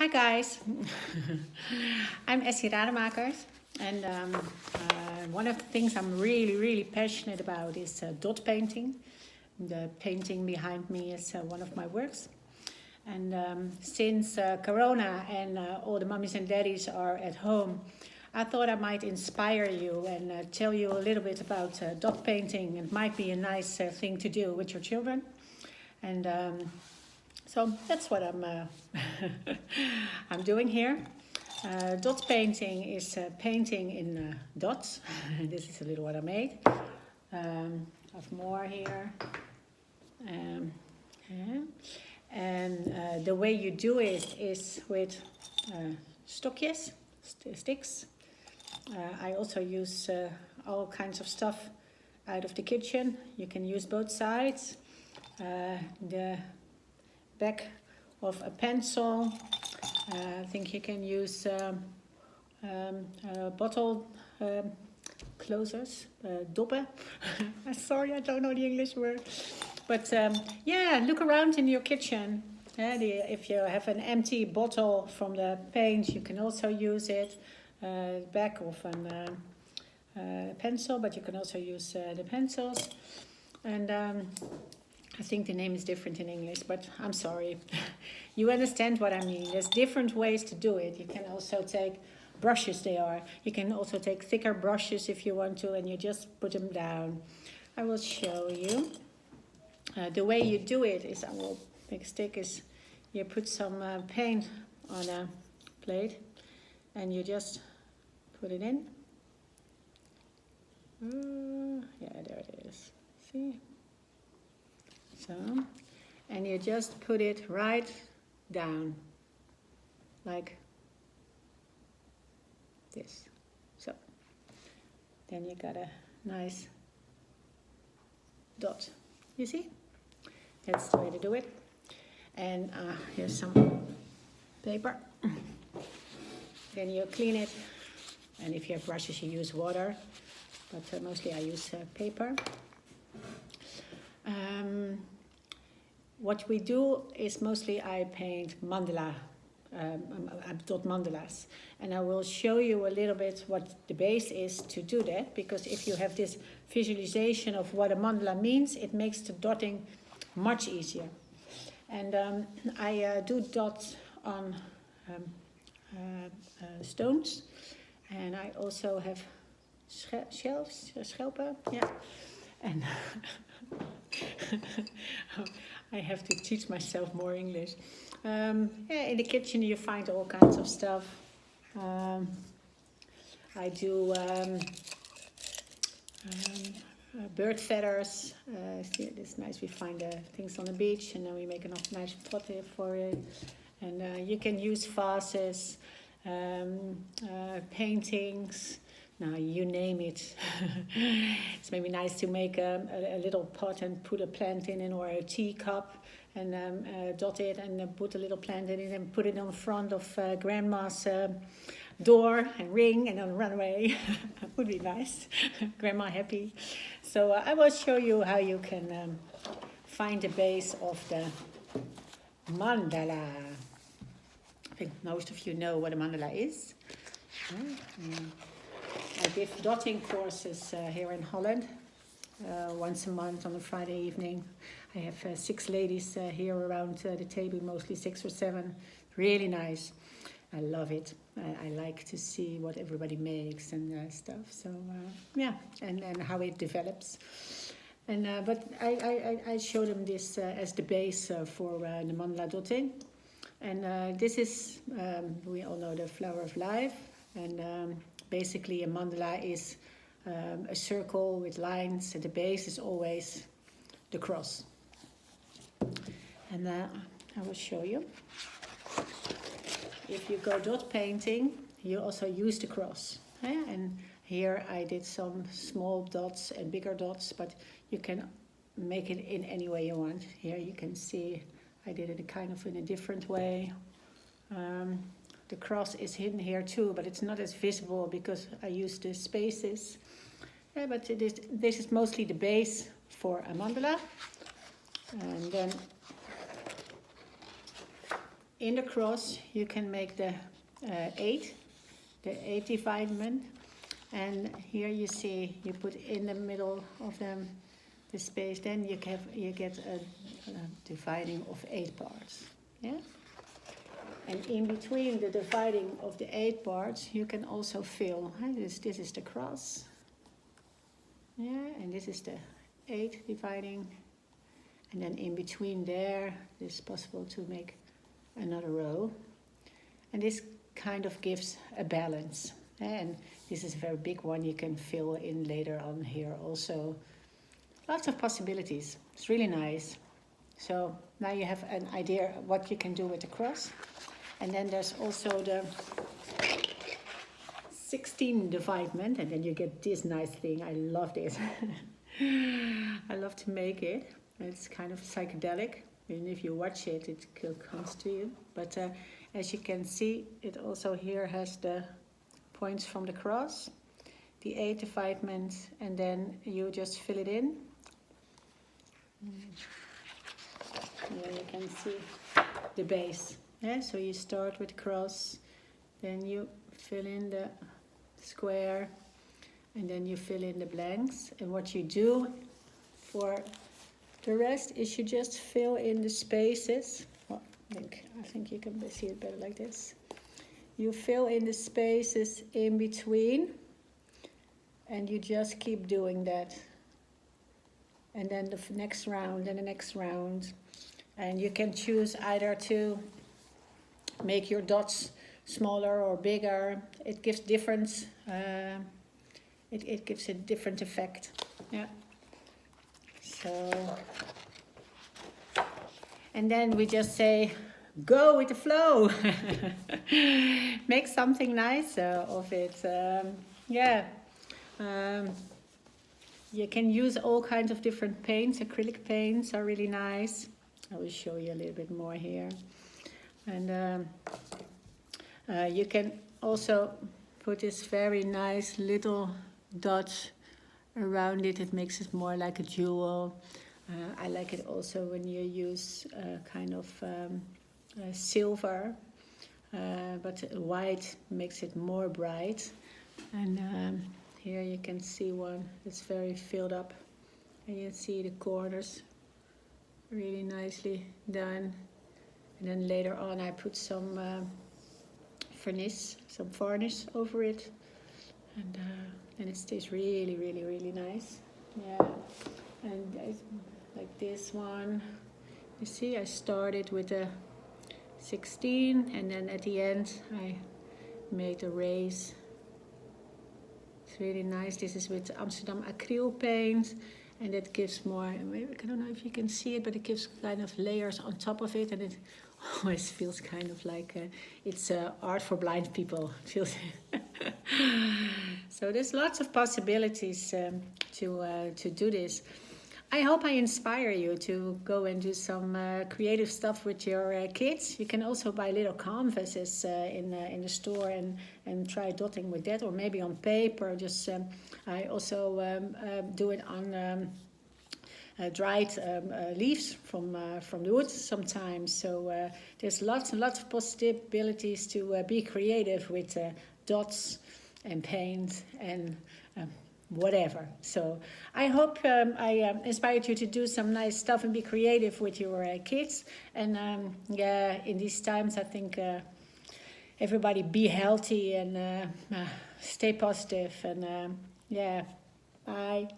Hi guys, I'm Essie and one of the things I'm really passionate about is dot painting. The painting behind me is one of my works. And since Corona and all the mummies and daddies are at home, I thought I might inspire you and tell you a little bit about dot painting. It might be a nice thing to do with your children. And so that's what I'm doing here. Dot painting is painting in dots. This is a little what I made. I have more here. Yeah. And the way you do it is with stokjes, sticks. I also use all kinds of stuff out of the kitchen. You can use both sides. The back of a pencil. I think you can use bottle closers, doppen. Sorry, I don't know the English word. But yeah, look around in your kitchen. If you have an empty bottle from the paint, you can also use it. Back of a pencil, but you can also use the pencils. And I think the name is different in English, but I'm sorry. You understand what I mean. There's different ways to do it. You can also take brushes, You can also take thicker brushes if you want to, and you just put them down. I will show you. The way you do it is, I will make a stick, is you put some paint on a plate, and you just put it in. Yeah, there it is. See? So, and you just put it right down, like this. So, then you got a nice dot. You see? That's the way to do it. And here's some paper. Then you clean it. And if you have brushes, you use water. But mostly I use paper. What we do is mostly I paint mandala, dot mandalas. And I will show you a little bit what the base is to do that, because if you have this visualization of what a mandala means, it makes the dotting much easier. And I do dots on stones, and I also have schelpen, yeah. And I have to teach myself more English. Yeah, in the kitchen you find all kinds of stuff. I do bird feathers. It's nice. We find things on the beach, and then we make a nice pot for it. And you can use vases, paintings. Now, you name it. It's maybe nice to make a little pot and put a plant in, or a teacup, and dot it, and put a little plant in it, and put it on front of grandma's door, and ring, and then run away. Would be nice. Grandma happy. So I will show you how you can find the base of the mandala. I think most of you know what a mandala is. I give dotting courses here in Holland once a month on a Friday evening. I have 6 ladies here around the table, mostly 6 or 7. Really nice. I love it. I like to see what everybody makes and stuff. So yeah, and how it develops. And but I show them this as the base for the mandala dotting. And this is, we all know the flower of life. And basically a mandala is a circle with lines, and the base is always the cross. And I will show you. If you go dot painting, you also use the cross. Yeah? And here I did some small dots and bigger dots, but you can make it in any way you want. Here you can see I did it kind of in a different way. The cross is hidden here too, but it's not as visible because I use the spaces. Yeah, but this is mostly the base for a mandala. And then in the cross you can make the 8, the 8 dividement. And here you see, you put in the middle of them the space, then you get a dividing of 8 parts. Yeah? And in between the dividing of the 8 parts, you can also fill. This is the cross. Yeah, and this is the 8 dividing. And then in between there, it's possible to make another row. And this kind of gives a balance. And this is a very big one you can fill in later on here also. Lots of possibilities. It's really nice. So now you have an idea what you can do with the cross. And then there's also the 16 dividement, and then you get this nice thing. I love this. I love to make it. It's kind of psychedelic. And if you watch it, it comes to you. But as you can see, it also here has the points from the cross, the 8 dividement, and then you just fill it in. Here you can see the base. Yeah, so you start with the cross, then you fill in the square, and then you fill in the blanks. And what you do for the rest is you just fill in the spaces. Well, I think you can see it better like this. You fill in the spaces in between, and you just keep doing that. And then the next round and the next round. And you can choose either to make your dots smaller or bigger. It gives different, it gives a different effect. Yeah. So, and then we just say, go with the flow. Make something nice of it. Yeah. You can use all kinds of different paints. Acrylic paints are really nice. I will show you a little bit more here. And you can also put this very nice little dot around it. It makes it more like a jewel. I like it also when you use kind of silver, but white makes it more bright. And here you can see one that's very filled up, and you see the corners really nicely done. And then later on I put some varnish over it, and it stays really, really, really nice. Yeah, and like this one, you see I started with a 16, and then at the end I made a raise. It's really nice. This is with Amsterdam acryl paint, and it gives more, maybe, I don't know if you can see it, but it gives kind of layers on top of it, and it always feels kind of like it's art for blind people. It feels so there's lots of possibilities to do this. I hope I inspire you to go and do some creative stuff with your kids. You can also buy little canvases in the store and try dotting with that, or maybe on paper. Just I also do it on dried leaves from the wood sometimes. So there's lots and lots of possibilities to be creative with dots and paint and whatever. So I hope I inspired you to do some nice stuff and be creative with your kids. And yeah, in these times I think everybody be healthy and stay positive. And yeah, bye.